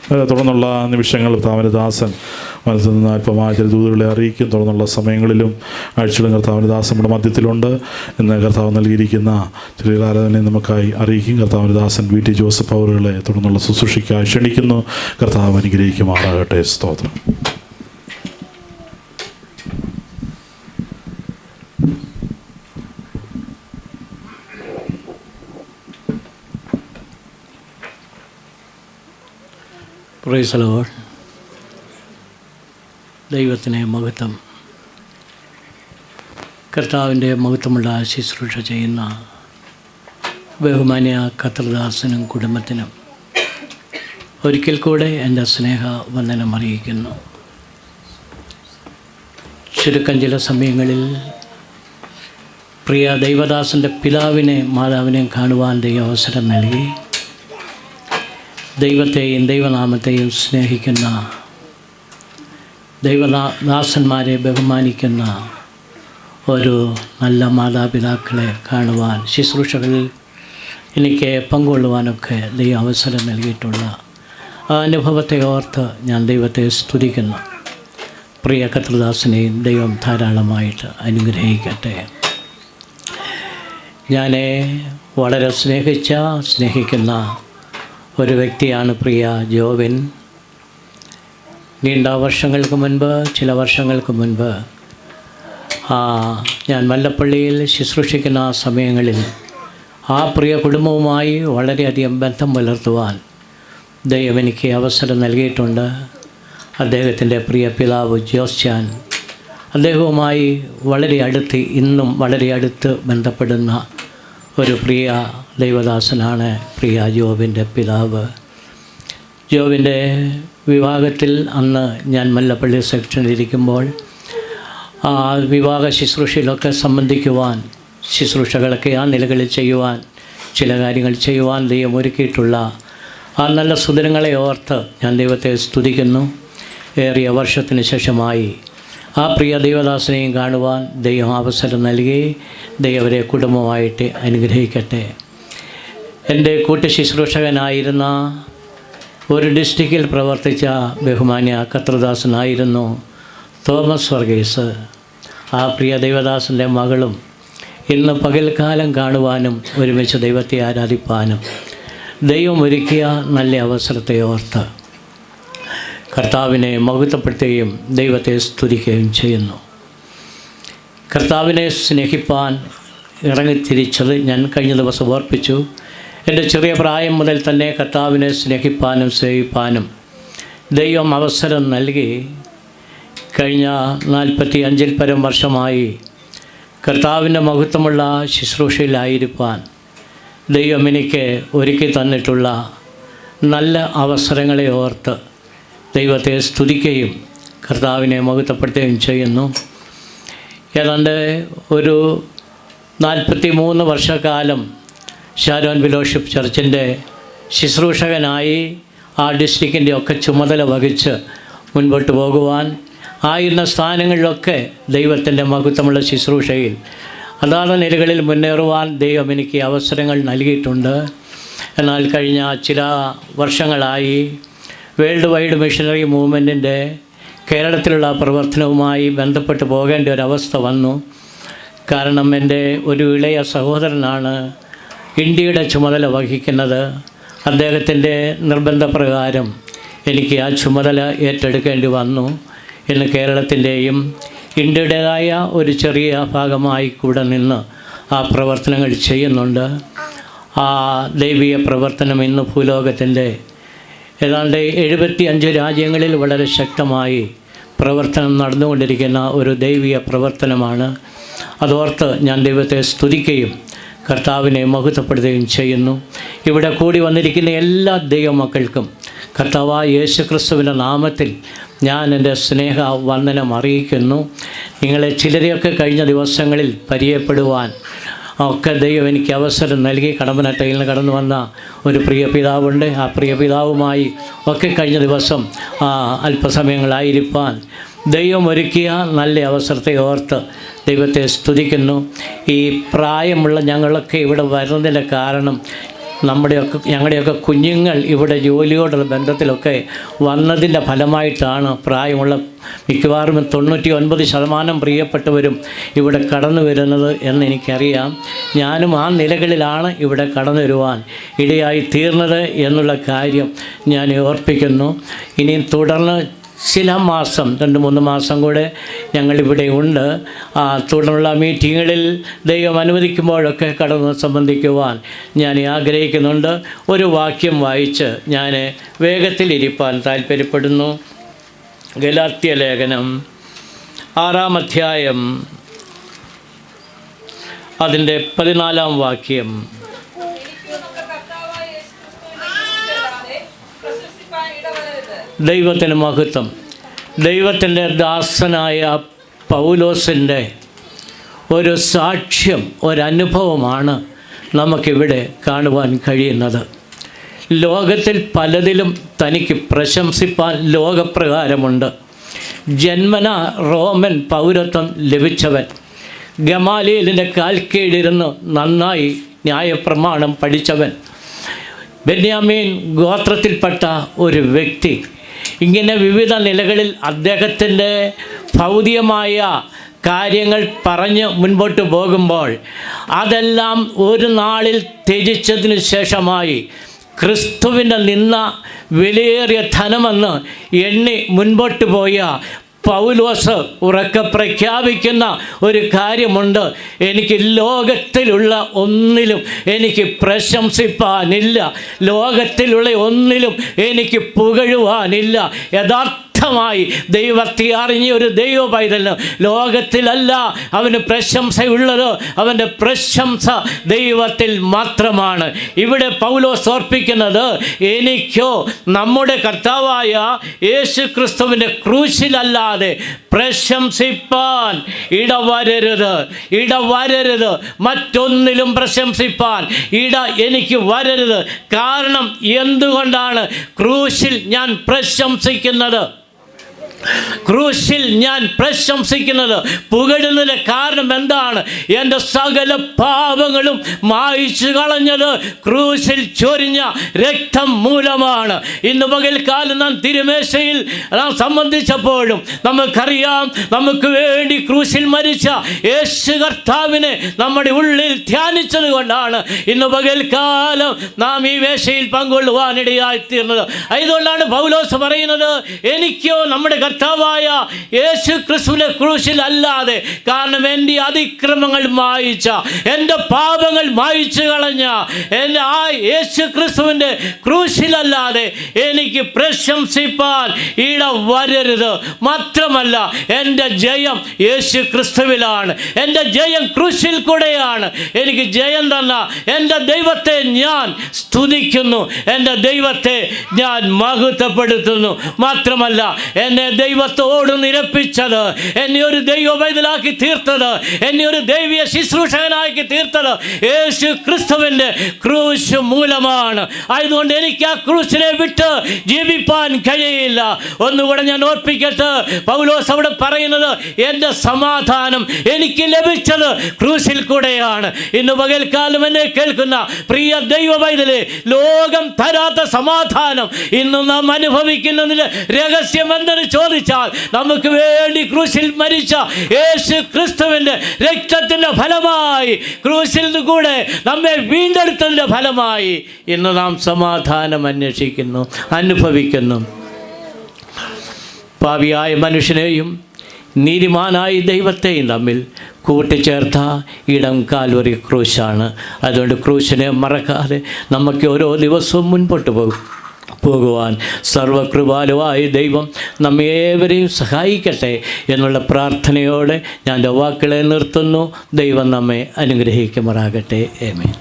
തുടർന്നുള്ള നിമിഷങ്ങൾ കർത്താവിൻ്റെ ദാസൻ മനസ്സിൽ നിന്ന് അല്പമായ ചില ദൂതുകളെ അറിയിക്കും. തുടർന്നുള്ള സമയങ്ങളിലും ആഴ്ചകളും കർത്താവിൻ്റെ ദാസൻ നമ്മുടെ മധ്യത്തിലുണ്ട് എന്ന് കർത്താവ് നൽകിയിരിക്കുന്ന ചെറിയ ആരാധനയെ നമുക്കായി അറിയിക്കും. കർത്താവിൻ്റെ ദാസൻ VT ജോസഫ് അവറുകളെ തുടർന്നുള്ള ശുശ്രൂഷയ്ക്കായി ക്ഷണിക്കുന്നു. കർത്താവ് അനുഗ്രഹിക്കുമാറാകട്ടെ. സ്തോത്രം. Praise the Lord. ദൈവത്തിനെ മഹത്വം. കർത്താവിൻ്റെ മഹത്വമുള്ള ശുശ്രൂഷ ചെയ്യുന്ന ബഹുമാന്യ കർത്തൃദാസനും കുടുംബത്തിനും ഒരിക്കൽ കൂടെ എൻ്റെ സ്നേഹ വന്ദനം അറിയിക്കുന്നു. ചുരുക്കം ചില സമയങ്ങളിൽ പ്രിയ ദൈവദാസൻ്റെ പിതാവിനെ മാതാവിനെയും കാണുവാൻ ദൈവം അവസരം നൽകി. ദൈവത്തെയും ദൈവനാമത്തെയും സ്നേഹിക്കുന്ന ദൈവദാസന്മാരെ ബഹുമാനിക്കുന്ന ഒരു നല്ല മാതാപിതാക്കളെ കാണുവാൻ, ശുശ്രൂഷകളിൽ എനിക്ക് പങ്കുകൊള്ളുവാനൊക്കെ ദൈവം അവസരം നൽകിയിട്ടുള്ള ആ അനുഭവത്തെ ഓർത്ത് ഞാൻ ദൈവത്തെ സ്തുതിക്കുന്നു. പ്രിയ കർത്തൃദാസനെയും ദൈവം ധാരാളമായിട്ട് അനുഗ്രഹിക്കട്ടെ. ഞാൻ വളരെ സ്നേഹിക്കുന്ന ഒരു വ്യക്തിയാണ് പ്രിയ ജോബിൻ. നീണ്ട ചില വർഷങ്ങൾക്ക് മുൻപ് ഞാൻ മല്ലപ്പള്ളിയിൽ ശുശ്രൂഷിക്കുന്ന സമയങ്ങളിൽ ആ പ്രിയ കുടുംബവുമായി വളരെയധികം ബന്ധം പുലർത്തുവാൻ ദൈവം എനിക്ക് അവസരം നൽകിയിട്ടുണ്ട്. അദ്ദേഹത്തിൻ്റെ പ്രിയ പിതാവ് ജോസ്ചാൻ, അദ്ദേഹവുമായി ഇന്നും വളരെ അടുത്ത് ബന്ധപ്പെടുന്ന ഒരു പ്രിയ ദൈവദാസനാണ് പ്രിയ ജോബിൻ്റെ പിതാവ്. ജോബിൻ്റെ വിവാഹത്തിൽ അന്ന് ഞാൻ മല്ലപ്പള്ളി സെക്ഷനിലിരിക്കുമ്പോൾ ആ വിവാഹ ശുശ്രൂഷയിലൊക്കെ സംബന്ധിക്കുവാൻ, ശുശ്രൂഷകളൊക്കെ ആ നിലകളിൽ ചെയ്യുവാൻ, ചില കാര്യങ്ങൾ ചെയ്യുവാൻ ദൈവം ഒരുക്കിയിട്ടുള്ള ആ നല്ല സുദിനങ്ങളെ ഓർത്ത് ഞാൻ ദൈവത്തെ സ്തുതിക്കുന്നു. ഏറിയ വർഷത്തിന് ശേഷമായി ആ പ്രിയ ദൈവദാസനെയും കാണുവാൻ ദൈവം അവസരം നൽകി. ദൈവരെ കുടുംബമായിട്ട് അനുഗ്രഹിക്കട്ടെ. എൻ്റെ കൂട്ടുശുശ്രൂഷകനായിരുന്ന ഒരു ഡിസ്ട്രിക്റ്റിൽ പ്രവർത്തിച്ച ബഹുമാന്യ കർത്തൃദാസനായിരുന്നു തോമസ് വർഗീസ്. ആ പ്രിയ ദൈവദാസൻ്റെ മകളും ഇന്ന് പകൽക്കാലം കാണുവാനും ഒരുമിച്ച് ദൈവത്തെ ആരാധിപ്പാനും ദൈവം ഒരുക്കിയ നല്ല അവസരത്തെ ഓർത്ത് കർത്താവിനെ മഹത്വപ്പെടുത്തുകയും ദൈവത്തെ സ്തുതിക്കുകയും ചെയ്യുന്നു. കർത്താവിനെ സ്നേഹിപ്പാൻ ഇറങ്ങിത്തിരിച്ചത് ഞാൻ കഴിഞ്ഞ ദിവസം ഓർപ്പിച്ചു. എൻ്റെ ചെറിയ പ്രായം മുതൽ തന്നെ കർത്താവിനെ സ്നേഹിപ്പാനും സേവിപ്പാനും ദൈവം അവസരം നൽകി. കഴിഞ്ഞ 45 പരം വർഷമായി കർത്താവിൻ്റെ മഹത്വമുള്ള ശുശ്രൂഷയിലായിരിക്കാൻ ദൈവം എനിക്ക് ഒരുക്കി തന്നിട്ടുള്ള നല്ല അവസരങ്ങളെ ഓർത്ത് ദൈവത്തെ സ്തുതിക്കുകയും കർത്താവിനെ മഹത്വപ്പെടുത്തുകയും ചെയ്യുന്നു. ഏതാണ്ട് ഒരു 43 വർഷക്കാലം ഷാരോൺ ഫെലോഷിപ്പ് ചർച്ചിൻ്റെ ശുശ്രൂഷകനായി ആ ഡിസ്ട്രിക്റ്റിൻ്റെ ഒക്കെ ചുമതല വഹിച്ച് മുൻപോട്ട് പോകുവാൻ ആയിരുന്ന സ്ഥാനങ്ങളിലൊക്കെ ദൈവത്തിൻ്റെ മഹത്വമുള്ള ശുശ്രൂഷയിൽ അതാത് നിലകളിൽ മുന്നേറുവാൻ ദൈവം എനിക്ക് അവസരങ്ങൾ നൽകിയിട്ടുണ്ട്. എന്നാൽ കഴിഞ്ഞ ചില വർഷങ്ങളായി വേൾഡ് വൈഡ് മിഷനറി മൂവ്മെൻറ്റിൻ്റെ കേരളത്തിലുള്ള പ്രവർത്തനവുമായി ബന്ധപ്പെട്ട് പോകേണ്ട ഒരവസ്ഥ വന്നു. കാരണം എൻ്റെ ഒരു ഇളയ സഹോദരനാണ് ഇന്ത്യയുടെ ചുമതല വഹിക്കുന്നത്. അദ്ദേഹത്തിൻ്റെ നിർബന്ധപ്രകാരം എനിക്ക് ആ ചുമതല ഏറ്റെടുക്കേണ്ടി വന്നു. ഇന്ന് കേരളത്തിൻ്റെയും ഇന്ത്യയുടേതായ ഒരു ചെറിയ ഭാഗമായി കൂടെ നിന്ന് ആ പ്രവർത്തനങ്ങൾ ചെയ്യുന്നുണ്ട്. ആ ദൈവീയ പ്രവർത്തനം ഇന്ന് ഭൂലോകത്തിൻ്റെ ഏതാണ്ട് 75 രാജ്യങ്ങളിൽ വളരെ ശക്തമായി പ്രവർത്തനം നടന്നുകൊണ്ടിരിക്കുന്ന ഒരു ദൈവീയ പ്രവർത്തനമാണ്. അതോർത്ത് ഞാൻ ദൈവത്തെ സ്തുതിക്കുകയും കർത്താവിനെ മഹത്വപ്പെടുത്തുകയും ചെയ്യുന്നു. ഇവിടെ കൂടി വന്നിരിക്കുന്ന എല്ലാ ദൈവമക്കൾക്കും കർത്താവായ യേശുക്രിസ്തുവിൻ്റെ നാമത്തിൽ ഞാൻ എൻ്റെ സ്നേഹ വന്ദനം അറിയിക്കുന്നു. നിങ്ങളെ ചിലരെയൊക്കെ കഴിഞ്ഞ ദിവസങ്ങളിൽ പരിചയപ്പെടുവാൻ ഒക്കെ ദൈവം എനിക്ക് അവസരം നൽകി. കടമ്പനട്ടയിൽ നിന്ന് കടന്നു വന്ന ഒരു പ്രിയ പിതാവുണ്ട്. ആ പ്രിയ പിതാവുമായി ഒക്കെ കഴിഞ്ഞ ദിവസം അല്പസമയങ്ങളായിരിക്കാൻ ദൈവം ഒരുക്കിയ നല്ല അവസരത്തെ ഓർത്ത് ദൈവത്തെ സ്തുതിക്കുന്നു. ഈ പ്രായമുള്ള ഞങ്ങളൊക്കെ ഇവിടെ വരുന്നതിൻ്റെ കാരണം ഞങ്ങളുടെയൊക്കെ കുഞ്ഞുങ്ങൾ ഇവിടെ ജോലിയോടുള്ള ബന്ധത്തിലൊക്കെ വന്നതിൻ്റെ ഫലമായിട്ടാണ് പ്രായമുള്ള മിക്കവാറും 99% പ്രിയപ്പെട്ടവരും ഇവിടെ കടന്നു വരുന്നത് എന്ന് എനിക്കറിയാം. ഞാനും ആ നിലകളിലാണ് ഇവിടെ കടന്നു വരുവാൻ ഇടയായി തീർന്നത് എന്നുള്ള കാര്യം ഞാൻ ഓർപ്പിക്കുന്നു. ഇനിയും തുടർന്ന് ചില മാസം 2-3 മാസം കൂടെ ഞങ്ങളിവിടെ ഉണ്ട്. തുടർന്നുള്ള മീറ്റിങ്ങുകളിൽ ദൈവം അനുവദിക്കുമ്പോഴൊക്കെ കടന്ന് സംബന്ധിക്കുവാൻ ഞാൻ ആഗ്രഹിക്കുന്നുണ്ട്. ഒരു വാക്യം വായിച്ച് ഞാൻ വേഗത്തിലിരിപ്പാൻ താല്പര്യപ്പെടുന്നു. ഗലാത്യ ലേഖനം 6-ാം അധ്യായം അതിൻ്റെ 14-ാം വാക്യം. ദൈവത്തിന് മഹത്വം. ദൈവത്തിൻ്റെ ദാസനായ പൗലോസിൻ്റെ ഒരു സാക്ഷ്യം, ഒരനുഭവമാണ് നമുക്കിവിടെ കാണുവാൻ കഴിയുന്നത്. ലോകത്തിൽ പലതിലും തനിക്ക് പ്രശംസിപ്പാൻ ലോകപ്രകാരമുണ്ട്. ജന്മന റോമൻ പൗരത്വം ലഭിച്ചവൻ, ഗമാലിയേലിൻ്റെ കാൽക്കീഴിരുന്ന് നന്നായി ന്യായപ്രമാണം പഠിച്ചവൻ, ബെന്യാമീൻ ഗോത്രത്തിൽപ്പെട്ട ഒരു വ്യക്തി, ഇങ്ങനെ വിവിധ നിലകളിൽ അദ്ദേഹത്തിൻ്റെ ഭൗതികമായ കാര്യങ്ങൾ പറഞ്ഞ് മുൻപോട്ട് പോകുമ്പോൾ അതെല്ലാം ഒരു നാളിൽ ത്യജിച്ചതിന് ശേഷമായി ക്രിസ്തുവിൻ്റെ നിന്ന വിലയേറിയ ധനമെന്ന് എണ്ണി മുൻപോട്ട് പോയ പൗലോസ് ഉറക്കെ പ്രഖ്യാപിക്കുന്ന ഒരു കാര്യമുണ്ട്. എനിക്ക് ലോകത്തിലുള്ള ഒന്നിലും എനിക്ക് പ്രശംസിപ്പാനില്ല, ലോകത്തിലുള്ള ഒന്നിലും എനിക്ക് പുകഴുവാനില്ല. യഥാർത്ഥമായി ദൈവത്തെ അറിഞ്ഞ ഒരു ദൈവ പൈതലിന് ലോകത്തിലല്ല അവന് പ്രശംസയുള്ളത്, അവൻ്റെ പ്രശംസ ദൈവത്തിൽ മാത്രമാണ്. ഇവിടെ പൗലോസ് ഓർപ്പിക്കുന്നത്, എനിക്കോ നമ്മുടെ കർത്താവായ യേശു ക്രിസ്തുവിൻ്റെ ക്രൂശിലല്ലാതെ പ്രശംസിപ്പാൻ ഇടവരരുത്, മറ്റൊന്നിലും പ്രശംസിപ്പാൻ എനിക്ക് വരരുത്. കാരണം എന്തുകൊണ്ടാണ് ക്രൂശിൽ ഞാൻ പ്രശംസിക്കുന്നത്? ക്രൂശിൽ ഞാൻ പ്രശംസിക്കുന്നത്, പുകഴുന്നതിന് കാരണം എന്താണ്? എൻ്റെ സകല പാപങ്ങളും മായിച്ചു കളഞ്ഞത് ക്രൂശിൽ ചൊരിഞ്ഞ രക്തം മൂലമാണ്. ഇന്ന് പകൽക്കാലം നാം തിരുമേശയിൽ നാം സംബന്ധിച്ചപ്പോഴും നമുക്കറിയാം, നമുക്ക് വേണ്ടി ക്രൂശിൽ മരിച്ച യേശു കർത്താവിനെ നമ്മുടെ ഉള്ളിൽ ധ്യാനിച്ചത് കൊണ്ടാണ് ഇന്ന് പകൽക്കാലം നാം ഈ മേശയിൽ പങ്കുകൊള്ളുവാനിടയായിത്തീർന്നത്. അതുകൊണ്ടാണ് പൗലോസ് പറയുന്നത്, എനിക്കോ നമ്മുടെ കർത്താവായ യേശു ക്രിസ്തുവിന്റെ ക്രൂശിൽ അല്ലാതെ, കാരണം എൻ്റെ അതിക്രമങ്ങൾ മായിച്ച, എൻ്റെ പാപങ്ങൾ മായിച്ചു കളഞ്ഞ എൻ്റെ ആ യേശു ക്രിസ്തുവിൻ്റെ ക്രൂശിലല്ലാതെ എനിക്ക് പ്രശംസിപ്പാൻ ഇടവരരുത്. മാത്രമല്ല, എൻ്റെ ജയം യേശു ക്രിസ്തുവിലാണ്, എൻ്റെ ജയം ക്രൂശിൽ കൂടെയാണ്. എനിക്ക് ജയം തന്ന എൻ്റെ ദൈവത്തെ ഞാൻ സ്തുതിക്കുന്നു, എൻ്റെ ദൈവത്തെ ഞാൻ മഹത്വപ്പെടുത്തുന്നു. മാത്രമല്ല, എന്നെ ദൈവത്തോട് നിരപ്പിച്ചത്, എന്നെ ഒരു ദൈവ പൈതലാക്കി തീർത്തത്, എന്നെ ഒരു ദൈവീയ ശുശ്രൂഷകനാക്കി തീർത്തത് യേശു ക്രിസ്തുവിൻ്റെ ക്രൂശ് മൂലമാണ്. ആയതുകൊണ്ട് എനിക്ക് ആ ക്രൂശിനെ വിട്ട് ജീവിപ്പാൻ കഴിയില്ല. ഒന്നുകൂടെ ഞാൻ ഓർപ്പിക്കട്ടെ, പൗലോസ് അവിടെ പറയുന്നത്, എൻ്റെ സമാധാനം എനിക്ക് ലഭിച്ചത് ക്രൂശിൽ കൂടെയാണ്. ഇന്ന് പകൽക്കാലം എന്നെ കേൾക്കുന്ന പ്രിയ ദൈവ പൈതലേ, ലോകം തരാത്ത സമാധാനം ഇന്ന് നാം അനുഭവിക്കുന്നതിന് രഹസ്യം എന്തെന്ന് ചോദിച്ചാൽ, നമുക്ക് വേണ്ടി ക്രൂശിൽ മരിച്ച യേശു ക്രിസ്തുവിൻ്റെ രക്തത്തിൻ്റെ ഫലമായി, ക്രൂശിൽ കൂടെ നമ്മെ വീണ്ടെടുത്തതിൻ്റെ ഫലമായി ഇന്ന് നാം സമാധാനം അനുഭവിക്കുന്നു. പാപിയായ മനുഷ്യനെയും നീതിമാനായ ദൈവത്തെയും തമ്മിൽ കൂട്ടിച്ചേർത്ത ഇടം കാൽവറി ക്രൂശാണ്. അതുകൊണ്ട് ക്രൂശിനെ മറക്കാതെ നമുക്ക് ഓരോ ദിവസവും മുൻപോട്ട് പോകുവാൻ സർവകൃപാലുവായ ദൈവം നമ്മേവരെയും സഹായിക്കട്ടെ എന്നുള്ള പ്രാർത്ഥനയോടെ ഞാൻ എൻ്റെ വാക്കുകളെ നിർത്തുന്നു. ദൈവം നമ്മെ അനുഗ്രഹിക്കുമാറാകട്ടെ. ആമേൻ.